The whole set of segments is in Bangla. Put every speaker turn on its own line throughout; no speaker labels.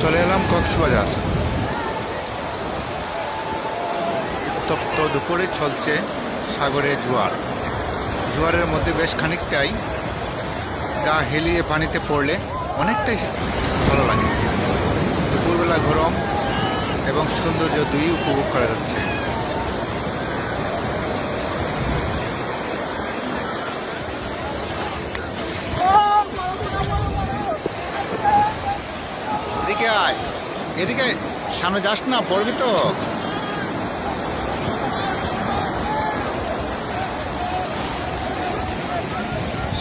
চলে এলাম কক্সবাজার। উত্তপ্ত দুপুরে চলছে সাগরে জোয়ার। জোয়ারের মধ্যে বেশ খানিকটাই গা হেলিয়ে পানিতে পড়লে অনেকটাই ভালো লাগে। দুপুরবেলা গরম এবং সৌন্দর্য দুই উপভোগ করা যাচ্ছে। এদিকে আয়, এদিকে সামনে যাস না, পড়বি তো।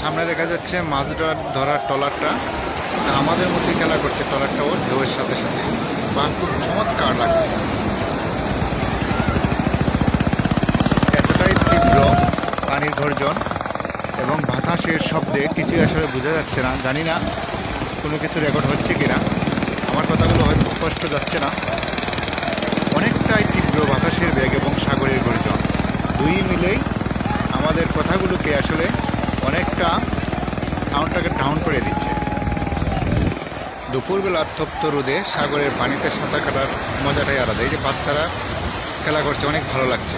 সামনে দেখা যাচ্ছে মাছ ধরার ট্রলারটা, আমাদের মধ্যে খেলা করছে ট্রলারটা ওর ঢেউয়ের সাথে সাথে। বা খুব চমৎকার লাগছে। এতটাই তীব্র পানির গর্জন এবং বাতাসের শব্দে কিছুই আসলে বোঝা যাচ্ছে না। জানি না কোনো কিছু রেকর্ড হচ্ছে কিনা, আমার কথাগুলো হয়তো স্পষ্ট যাচ্ছে না। অনেকটাই তীব্র বাতাসের বেগ এবং সাগরের গর্জন দুই মিলেই আমাদের কথাগুলোকে আসলে অনেকটা সাউন্ডটাকে ডাউন করে দিচ্ছে। দুপুরবেলা তপ্ত রোদে সাগরের পানিতে সাঁতার কাটার মজাটাই আলাদা। এই যে বাচ্চারা খেলা করছে, অনেক ভালো লাগছে।